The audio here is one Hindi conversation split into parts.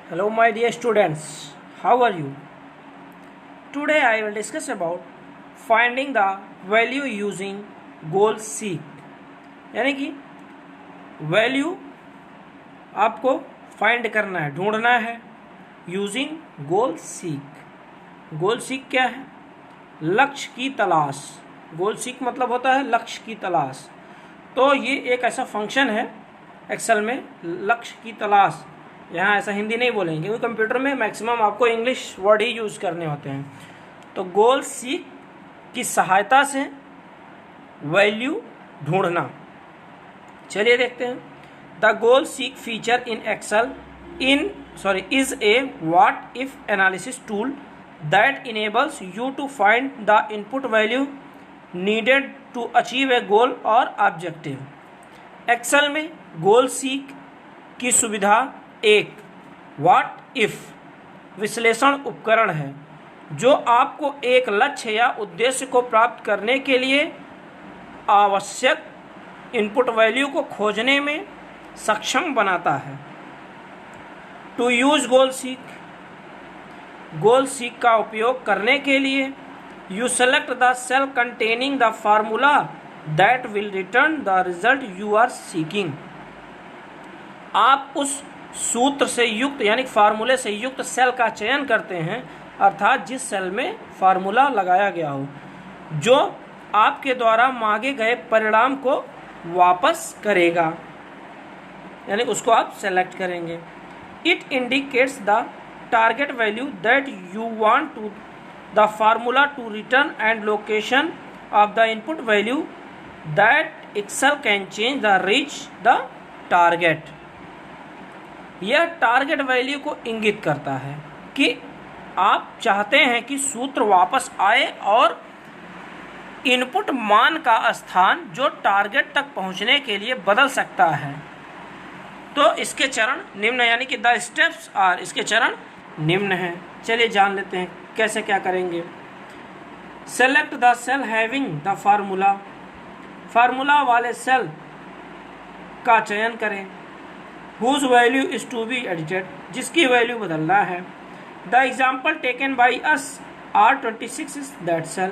Hello my dear students, how are you? Today I will discuss about finding the value using goal seek. यानी कि वैल्यू आपको फाइंड करना है, ढूंढना है यूजिंग गोल सीक। गोल सीक क्या है? लक्ष्य की तलाश। गोल सीक मतलब होता है लक्ष्य की तलाश। तो ये एक ऐसा फंक्शन है एक्सेल में, लक्ष्य की तलाश। यहाँ ऐसा हिंदी नहीं बोलेंगे क्योंकि कंप्यूटर में मैक्सिमम आपको इंग्लिश वर्ड ही यूज़ करने होते हैं। तो गोल सीक की सहायता से वैल्यू ढूंढना। चलिए देखते हैं। The goal seek feature in Excel is a what if analysis tool that enables you to find the input value needed to achieve a goal or objective. Excel में गोल सीक की सुविधा एक व्हाट इफ विश्लेषण उपकरण है जो आपको एक लक्ष्य या उद्देश्य को प्राप्त करने के लिए आवश्यक इनपुट वैल्यू को खोजने में सक्षम बनाता है। टू यूज गोल सीक का उपयोग करने के लिए you select the cell containing the formula that will return the result you are seeking. आप उस सूत्र से युक्त यानी फार्मूले से युक्त सेल का चयन करते हैं, अर्थात जिस सेल में फार्मूला लगाया गया हो जो आपके द्वारा मांगे गए परिणाम को वापस करेगा, यानी उसको आप सेलेक्ट करेंगे। It indicates the target value that you want to the formula to return and location of the input value that Excel can change the reach the target. यह टारगेट वैल्यू को इंगित करता है कि आप चाहते हैं कि सूत्र वापस आए और इनपुट मान का स्थान जो टारगेट तक पहुंचने के लिए बदल सकता है। तो इसके चरण निम्न, यानी कि द स्टेप्स आर, इसके चरण निम्न हैं। चलिए जान लेते हैं कैसे क्या करेंगे। Select the cell having the formula, formula वाले सेल का चयन करें। Whose value is to be edited, जिसकी वैल्यू बदलना है। The example taken by us R26 is that cell,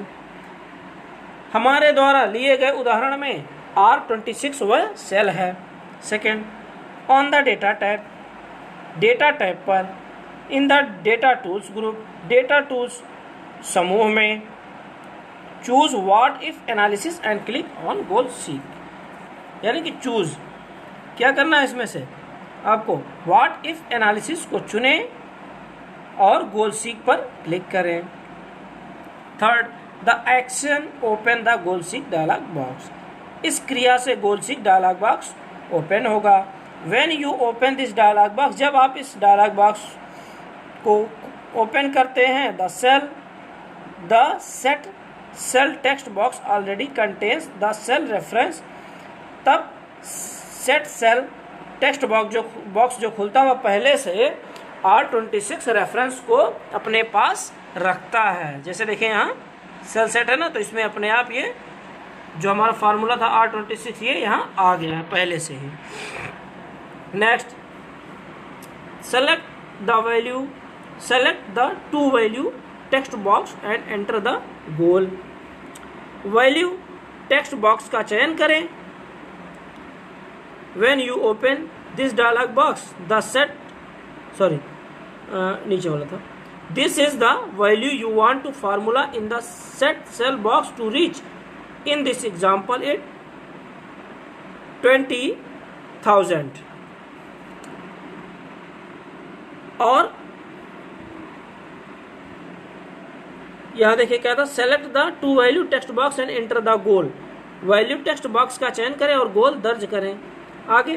हमारे द्वारा लिए गए उदाहरण में R26 वह सेल है। Second, on the data tab, data tab पर। In the data tools group, data tools समूह में। Choose what if analysis and click on goal seek, यानी कि चूज क्या करना है इसमें से आपको व्हाट इफ एनालिसिस को चुनें और गोल सीक पर क्लिक करें। Third, the action open the goal seek dialog box, इस क्रिया से goal seek dialog box open होगा। When you open this dialog box, जब आप इस डायलॉग बॉक्स को ओपन करते हैं, the set cell text box already contains the cell reference, तब सेट सेल टेक्स्ट बॉक्स जो खुलता हुआ पहले से R26 रेफरेंस को अपने पास रखता है। जैसे देखें यहाँ सेल सेट है ना, तो इसमें अपने आप ये जो हमारा फार्मूला था R26 ये यहाँ आ गया है पहले से ही। Next, select the to value text box and enter the goal. Value text box का चयन करें। When you open this dialog box, नीचे वाला था। This is the value you want to formula in the set cell box to reach. In this example, it 20,000. और यहाँ देखिए क्या था, select the to value text box and enter the goal. Value text box का चयन करें और गोल दर्ज करें। आगे,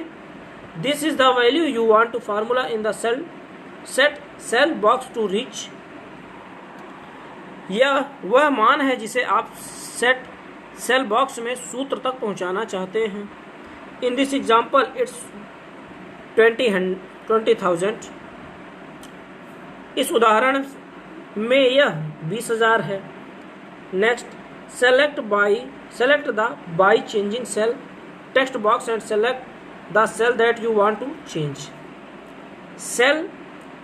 this is the value you want to formula in the set cell box to reach, यह वह मान है जिसे आप सेट सेल बॉक्स में सूत्र तक पहुंचाना चाहते हैं। इन दिस एग्जाम्पल इट्स 20,000, इस उदाहरण में यह 20,000 है। Next, select the by changing cell text box and select the cell that you want to change. Cell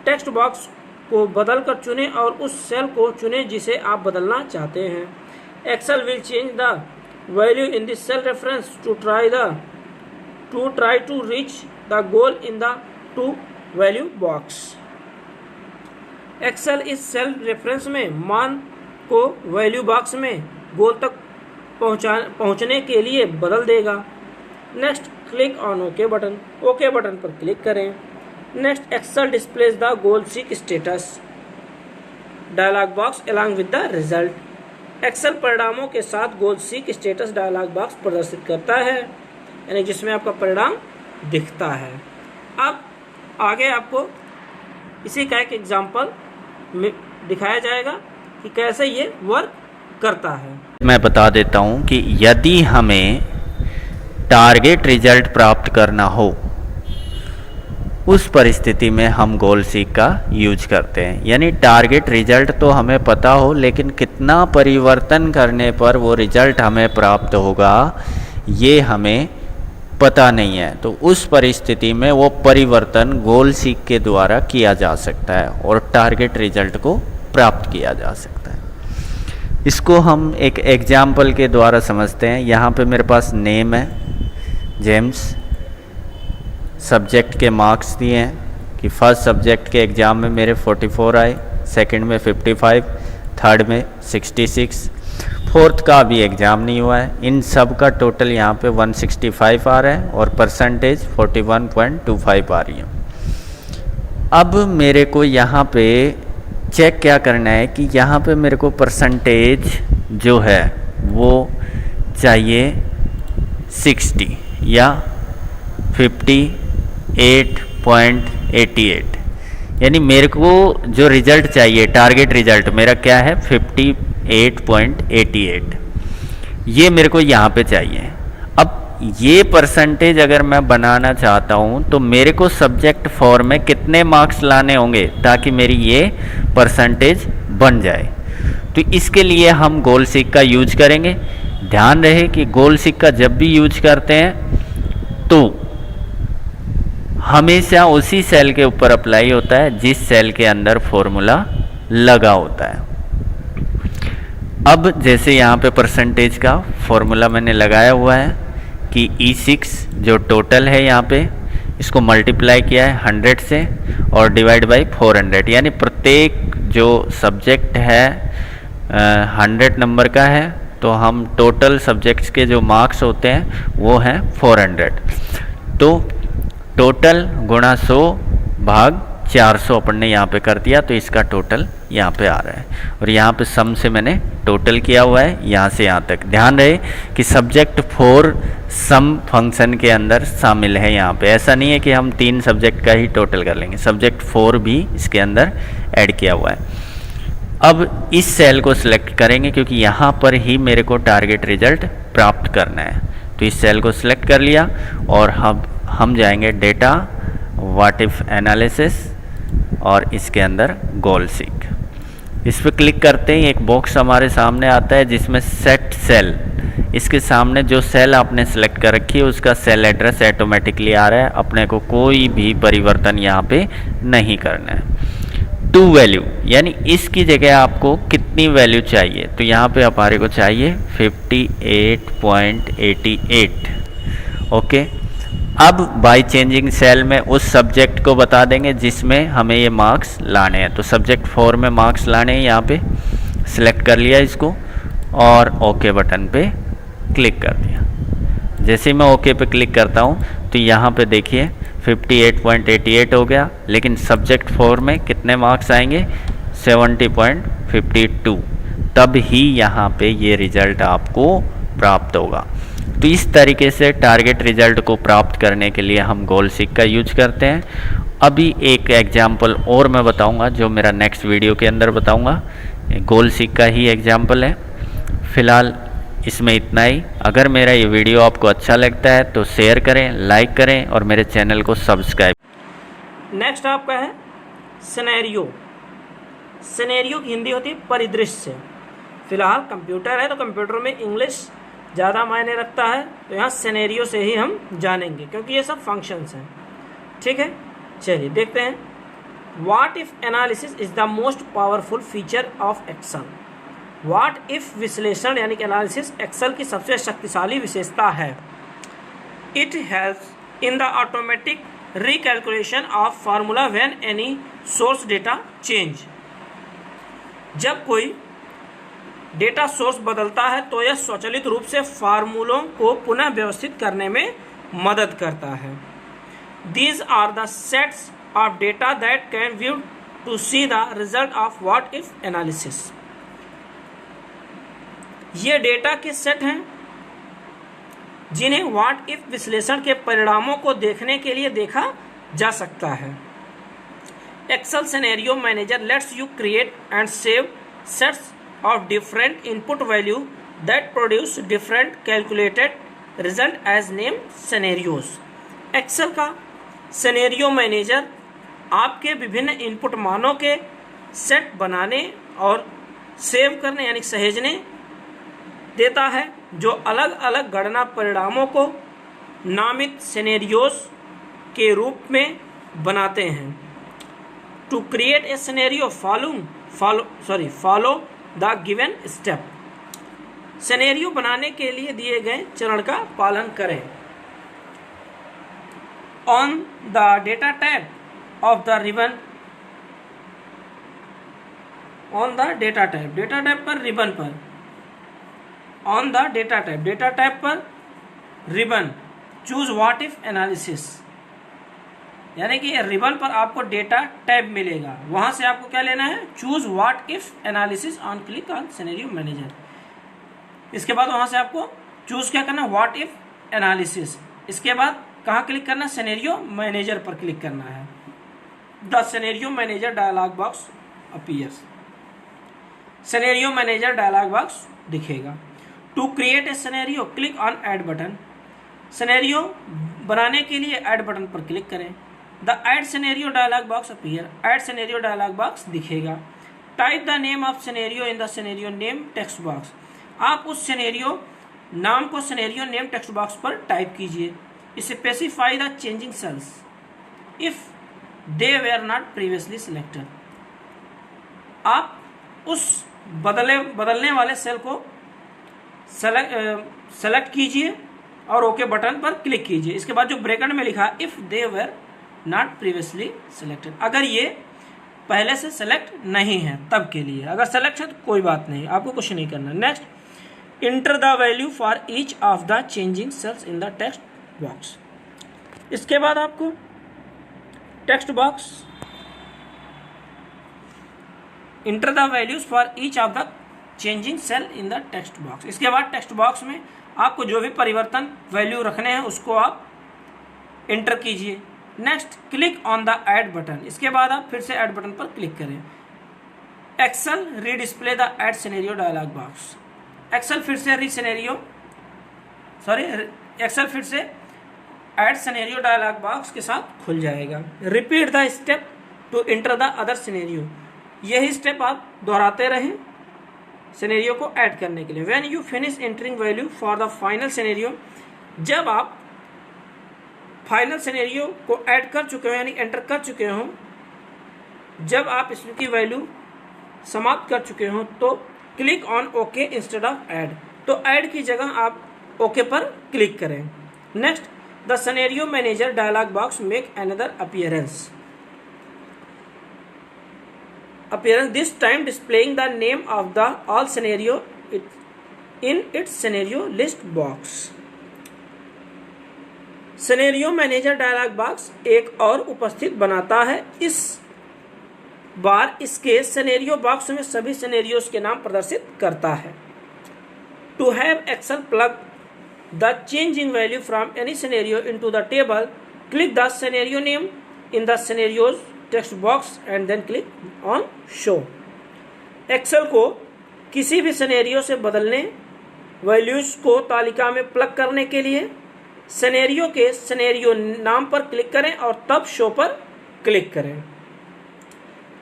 text box को बदल कर चुनें और उस सेल को चुनें जिसे आप बदलना चाहते हैं। Excel will change the value in the cell reference to try to reach the goal in the to value box. Excel इस सेल रेफरेंस में मान को वैल्यू बॉक्स में गोल तक पहुंचने के लिए बदल देगा। Next click on okay button. Okay button पर क्लिक करें। Next Excel displays the goal seek status dialog box along with the result. Excel परिणामों के साथ goal seek status dialog box प्रदर्शित करता है, यानी जिसमें आपका परिणाम दिखता है। अब आगे आपको इसी का एक एग्जाम्पल दिखाया जाएगा कि कैसे ये वर्क करता है। मैं बता देता हूं कि यदि हमें टारगेट रिजल्ट प्राप्त करना हो, उस परिस्थिति में हम गोल सीक का यूज करते हैं। यानी टारगेट रिजल्ट तो हमें पता हो, लेकिन कितना परिवर्तन करने पर वो रिजल्ट हमें प्राप्त होगा ये हमें पता नहीं है। तो उस परिस्थिति में वो परिवर्तन गोल सीक के द्वारा किया जा सकता है और टारगेट रिजल्ट को प्राप्त किया जा सकता है। इसको हम एक एग्जाम्पल के द्वारा समझते हैं। यहाँ पे मेरे पास नेम है जेम्स, सब्जेक्ट के मार्क्स दिए हैं कि फर्स्ट सब्जेक्ट के एग्ज़ाम में मेरे 44 आए, सेकंड में 55, थर्ड में 66, फोर्थ का अभी एग्ज़ाम नहीं हुआ है। इन सब का टोटल यहाँ पे 165 आ रहा है और परसेंटेज 41.25 आ रही है। अब मेरे को यहाँ पे चेक क्या करना है कि यहाँ पे मेरे को परसेंटेज जो है वो चाहिए 60 या 58.88, यानी मेरे को जो रिज़ल्ट चाहिए टारगेट रिज़ल्ट मेरा क्या है 58.88, ये मेरे को यहाँ पे चाहिए। अब ये परसेंटेज अगर मैं बनाना चाहता हूँ तो मेरे को सब्जेक्ट 4 में कितने मार्क्स लाने होंगे ताकि मेरी ये परसेंटेज बन जाए। तो इसके लिए हम गोल सीक का यूज करेंगे। ध्यान रहे कि गोल सीक का जब भी यूज करते हैं तो हमेशा उसी सेल के ऊपर अप्लाई होता है जिस सेल के अंदर फॉर्मूला लगा होता है। अब जैसे यहाँ पे परसेंटेज का फॉर्मूला मैंने लगाया हुआ है कि E6 जो टोटल है यहाँ पे इसको मल्टीप्लाई किया है 100 से और डिवाइड बाई 400, यानी प्रत्येक जो सब्जेक्ट है 100 नंबर का है तो हम टोटल सब्जेक्ट्स के जो मार्क्स होते हैं वो हैं 400। तो टोटल गुणा 100 भाग 400 अपन ने यहाँ पे कर दिया, तो इसका टोटल यहाँ पे आ रहा है। और यहाँ पे सम से मैंने टोटल किया हुआ है यहाँ से यहाँ तक। ध्यान रहे कि सब्जेक्ट 4 सम फंक्शन के अंदर शामिल है। यहाँ पे ऐसा नहीं है कि हम 3 सब्जेक्ट का ही टोटल कर लेंगे, सब्जेक्ट 4 भी इसके अंदर ऐड किया हुआ है। अब इस सेल को सिलेक्ट करेंगे क्योंकि यहाँ पर ही मेरे को टारगेट रिजल्ट प्राप्त करना है। तो इस सेल को सिलेक्ट कर लिया और हम जाएंगे डेटा व्हाट इफ एनालिसिस और इसके अंदर गोल सीक। इस पर क्लिक करते ही एक बॉक्स हमारे सामने आता है जिसमें सेट सेल, इसके सामने जो सेल आपने सेलेक्ट कर रखी है उसका सेल एड्रेस ऑटोमेटिकली आ रहा है। अपने को कोई भी परिवर्तन यहाँ पे नहीं करना है। टू वैल्यू यानी इसकी जगह आपको कितनी वैल्यू चाहिए, तो यहाँ पे हमारे को चाहिए 58.88। ओके, अब बाय चेंजिंग सेल में उस सब्जेक्ट को बता देंगे जिसमें हमें ये मार्क्स लाने हैं। तो सब्जेक्ट 4 में मार्क्स लाने हैं, यहाँ पे सिलेक्ट कर लिया इसको और ओके बटन पे क्लिक कर दिया। जैसे ही मैं ओके पे क्लिक करता हूँ तो यहाँ पे देखिए 58.88 हो गया, लेकिन सब्जेक्ट 4 में कितने मार्क्स आएंगे 70.52, तब ही यहाँ पे ये रिजल्ट आपको प्राप्त होगा। तो इस तरीके से टारगेट रिजल्ट को प्राप्त करने के लिए हम गोल सीक का यूज करते हैं। अभी एक एग्जाम्पल और मैं बताऊंगा जो मेरा नेक्स्ट वीडियो के अंदर बताऊंगा, गोल सीक का ही एग्जाम्पल है। फ़िलहाल इसमें इतना ही। अगर मेरा ये वीडियो आपको अच्छा लगता है तो शेयर करें, लाइक करें और मेरे चैनल को सब्सक्राइब। नेक्स्ट आपका है सिनेरियो। सिनेरियो की हिंदी होती है परिदृश्य। फिलहाल कंप्यूटर है तो कंप्यूटर में इंग्लिश ज़्यादा मायने रखता है, तो यहाँ सिनेरियो से ही हम जानेंगे क्योंकि ये सब फंक्शंस हैं। ठीक है, चलिए देखते हैं। What if analysis is the most powerful feature of Excel. What if विश्लेषण यानी कि एनालिसिस एक्सेल की सबसे शक्तिशाली विशेषता है। It helps in the automatic recalculation of formula when any source data change. जब कोई डेटा सोर्स बदलता है तो यह स्वचालित रूप से फार्मूलों को पुनः व्यवस्थित करने में मदद करता है। These are the sets of data that can be viewed to see the result of what if analysis। ये डेटा के सेट हैं जिन्हें व्हाट इफ विश्लेषण के परिणामों को देखने के लिए देखा जा सकता है। Excel scenario manager lets you create and save sets of different input value that produce different calculated result as named scenarios। Excel का सिनेरियो मैनेजर आपके विभिन्न इनपुट मानों के सेट बनाने और सेव करने यानी सहेजने देता है जो अलग अलग गणना परिणामों को नामित सिनेरियोज के रूप में बनाते हैं। To create a scenario follow the given step. Scenario बनाने के लिए दिए गए चरण का पालन करें। On the data tab of the ribbon, on the data tab पर रिबन पर, ऑन द डेटा टैब पर ribbon choose what if analysis, यानी कि रिबन पर आपको डेटा टैब मिलेगा, वहां से आपको क्या लेना है, choose what if analysis on click on scenario manager. इसके बाद वहां से आपको चूज क्या करना, व्हाट इफ एनालिसिस। इसके बाद कहाँ क्लिक करना, सिनेरियो मैनेजर पर क्लिक करना है। The scenario manager dialog box appears, scenario manager dialog box दिखेगा। To create a scenario click on add button, scenario बनाने के लिए ऐड बटन पर क्लिक करें। The add scenario dialog box appear, add scenario dialog box दिखेगा। Type the name of scenario in the scenario name text box, आप उस सिनेरियो नाम को सिनेरियो नेम टेक्स्ट बॉक्स पर टाइप कीजिए। Specify the changing sales if they were not previously selected, आप उस बदलने वाले सेल को सेलेक्ट कीजिए और ओके बटन पर क्लिक कीजिए। इसके बाद जो ब्रैकेट में लिखा if they were not previously selected, अगर ये पहले से सेलेक्ट नहीं है तब के लिए, अगर सेलेक्ट है तो कोई बात नहीं, आपको कुछ नहीं करना। Next, enter the value for each of the changing cells in the text box. इसके बाद आपको text box, enter the values for each of the changing cell in the text box. इसके बाद टेक्स्ट बॉक्स में आपको जो भी परिवर्तन वैल्यू रखने हैं उसको आप इंटर कीजिए। Next, click on the add button, इसके बाद आप फिर से ऐड बटन पर क्लिक करें। Excel redisplay the add scenario dialog box, Excel फिर से एक्सेल फिर से ऐड सिनेरियो डायलॉग बॉक्स के साथ खुल जाएगा। Repeat the step to enter the other scenario, यही स्टेप आप दोहराते रहें सिनेरियो को ऐड करने के लिए। When you finish entering value for the final scenario, जब आप फाइनल सिनेरियो को ऐड कर चुके हो यानी एंटर कर चुके हो, जब आप इसकी वैल्यू समाप्त कर चुके हो तो click on okay instead of add, तो ऐड की जगह आप ओके पर क्लिक करें। Next, the scenario manager dialog box make another appearance, this time displaying the name of the all scenario in its scenario list box। Scenario manager dialog box एक और उपस्थित बनाता है, इस बार इसके सिनेरियो बॉक्स में सभी सिनेरियोज के नाम प्रदर्शित करता है। To have Excel plug the changing value from any scenario into the table, click the scenario name in the scenarios text box and then click on show. Excel को किसी भी सिनेरियो से बदलने वैल्यूज को तालिका में प्लग करने के लिए सिनेरियो के सिनेरियो नाम पर क्लिक करें और तब शो पर क्लिक करें।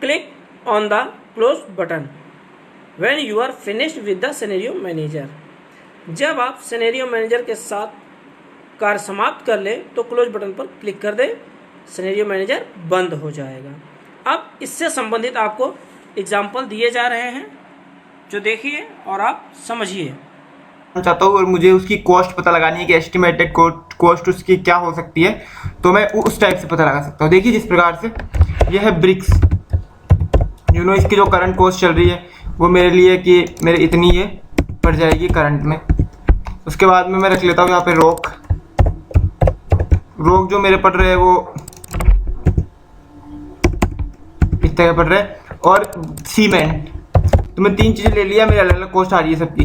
Click on the close button when you are finished with the scenario manager, जब आप सिनेरियो मैनेजर के साथ कार्य समाप्त कर ले तो क्लोज बटन पर क्लिक कर दे, सिनेरियो मैनेजर बंद हो जाएगा। अब इससे संबंधित आपको एग्जाम्पल दिए जा रहे हैं, जो देखिए और आप समझिए। चाहता हूँ और मुझे उसकी कॉस्ट पता लगानी है कि एस्टिमेटेड कॉस्ट उसकी क्या हो सकती है, तो मैं उस टाइप से पता लगा सकता हूँ। देखिए जिस प्रकार से यह है ब्रिक्स, इसकी जो करंट कॉस्ट चल रही है वो मेरे लिए कि मेरे इतनी ये पड़ जाएगी करंट में। उसके बाद में मैं रख लेता हूँ यहाँ पे रॉक जो मेरे पड़ रहे हैं वो इस तरह पड़ रहे हैं, और सीमेंट। तो मैं 3 चीज़ें ले लिया, मेरी अलग अलग कॉस्ट आ रही है सबकी।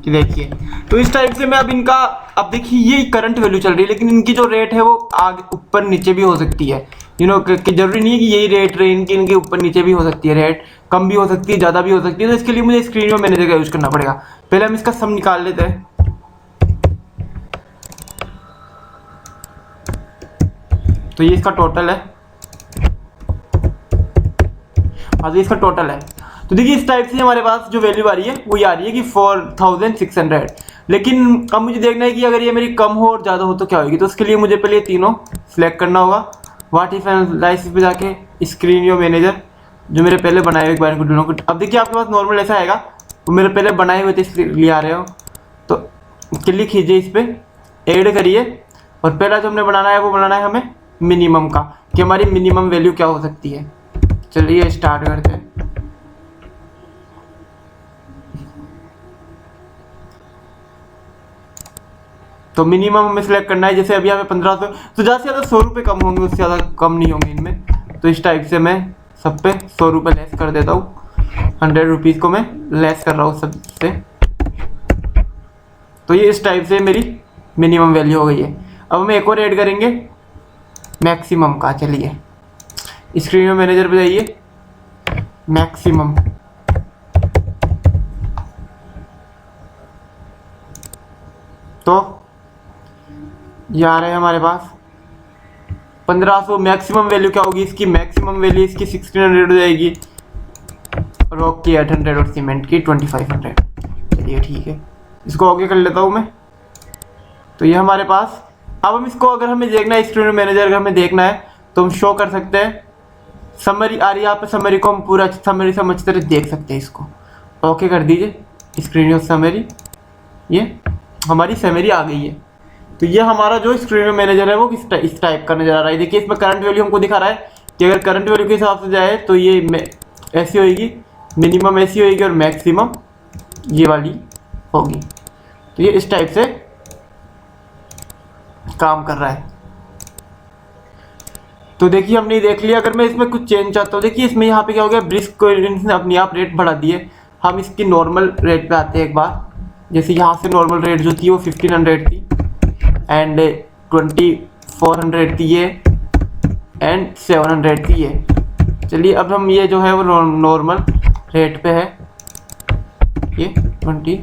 देखिए तो इस टाइप से मैं अब इनका, अब देखिए ये करंट वैल्यू चल रही है, लेकिन इनकी जो रेट है वो आगे ऊपर नीचे भी हो सकती है। कि जरूरी नहीं है कि यही रेट रहे इनकी, इनके ऊपर नीचे भी हो सकती है, रेट कम भी हो सकती है, ज़्यादा भी हो सकती है। तो इसके लिए मुझे स्क्रीन मैनेजर का यूज करना पड़ेगा। पहले हम इसका सम निकाल लेते हैं। तो ये इसका टोटल है, हाँ तो इसका टोटल है। तो देखिए इस टाइप से हमारे पास जो वैल्यू आ रही है वो ये आ रही है कि 4600। लेकिन अब मुझे देखना है कि अगर ये मेरी कम हो और ज़्यादा हो तो क्या होगी। तो उसके लिए मुझे पहले ये तीनों सिलेक्ट करना होगा। व्हाट इफ एनालिसिस पे जाके स्क्रीन मैनेजर जो मेरे पहले बनाए हुए एक बार को। अब देखिए आपके पास नॉर्मल ऐसा आएगा, वो मेरे पहले बनाए हुए थे इसके लिए आ रहे हो, तो क्लिक कीजिए इस पर, ऐड करिए, और पहला जो हमने बनाना है वो बनाना है हमें मिनिमम का, कि हमारी मिनिमम वैल्यू क्या हो सकती है। चलिए स्टार्ट करते हैं। तो मिनिमम हमें सिलेक्ट करना है, जैसे अभी यहाँ पे 1500, तो ज़्यादा से ज़्यादा 100 रुपये कम होंगे, उससे ज़्यादा कम नहीं होंगे इनमें। तो इस टाइप से मैं सब पे 100 रुपये लेस कर देता हूँ। 100 रुपीज़ को मैं लेस कर रहा हूँ सबसे। तो ये इस टाइप से मेरी मिनिमम वैल्यू हो गई है। अब हम एक और ऐड करेंगे मैक्सिमम का। चलिए स्क्रीन मैनेजर पे जाइए, मैक्सिमम, तो ये आ रहे हैं हमारे पास 1500। मैक्सिमम वैल्यू क्या होगी इसकी, मैक्सिमम वैल्यू इसकी 1600 हो जाएगी, रॉक की 800 और सीमेंट की 2500। चलिए ठीक है, इसको आगे कर लेता हूँ मैं। तो ये हमारे पास, अब हम इसको अगर हमें देखना है स्क्रीन मैनेजर, अगर हमें देखना है तो हम शो कर सकते हैं। समरी आ रही है यहाँ पे, समरी को हम पूरा समरी समझ तरह देख सकते हैं। इसको ओके कर दीजिए, स्क्रीन समरी, ये हमारी समरी आ गई है। तो ये हमारा जो स्क्रीन मैनेजर है वो इस टाइप का नजर आ रहा है। देखिए इसमें करंट वैल्यू हमको दिखा रहा है कि अगर करंट वैल्यू के हिसाब से जाए तो ये ऐसी होगी, मिनिमम ऐसी होगी और मैक्सिमम ये वाली होगी। तो ये इस टाइप से काम कर रहा है। तो देखिए हमने देख लिया। अगर मैं इसमें कुछ चेंज चाहता हूँ, देखिए इसमें यहाँ पे क्या हो गया, ब्रिस्क को इसने अपने आप रेट बढ़ा दिए। हम इसकी नॉर्मल रेट पे आते हैं एक बार। जैसे यहाँ से नॉर्मल रेट जो थी वो 1500 थी एंड 2400 थी ये, एंड 700 थी ये। चलिए अब हम ये जो है वो नॉर्मल रेट पे है, ये 24।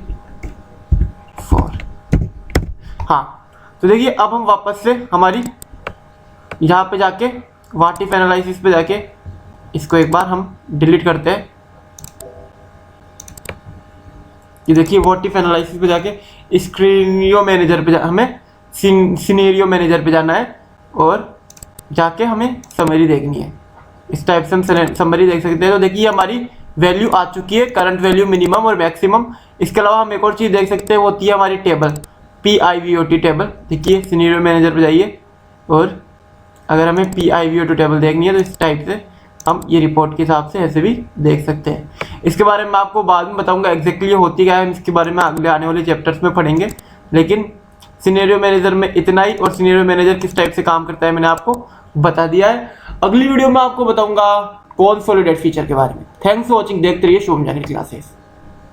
हाँ तो देखिए अब हम वापस से हमारी यहाँ पे जाके व्हाट इफ एनालिसिस पे जाके इसको एक बार हम डिलीट करते हैं। ये देखिए व्हाट इफ एनालिसिस पे जाके स्क्रीनियो मैनेजर पे हमें सिनेरियो मैनेजर पे जाना है और जाके हमें समरी देखनी है। इस टाइप से हम समरी देख सकते हैं। तो देखिए हमारी वैल्यू आ चुकी है, करंट वैल्यू, मिनिमम और मैक्सिमम। इसके अलावा हम एक और चीज़ देख सकते हैं, वो होती है हमारी टेबल, PIVOT टेबल। देखिए सिनेरियो मैनेजर पे जाइए और अगर हमें PIVOT टेबल देखनी है तो इस टाइप से हम ये रिपोर्ट के हिसाब से ऐसे भी देख सकते हैं। इसके बारे में आपको बाद में बताऊंगा एग्जैक्टली होती क्या है, हम इसके बारे में अगले आने वाले चैप्टर्स में पढ़ेंगे। लेकिन सिनेरियो मैनेजर में इतना ही, और सिनेरियो मैनेजर किस टाइप से काम करता है मैंने आपको बता दिया है। अगली वीडियो में आपको बताऊंगा कॉन्सोलिडेट फीचर के बारे में। थैंक्स फॉर वॉचिंग, देखते रहिए शुभम जानी क्लासेस।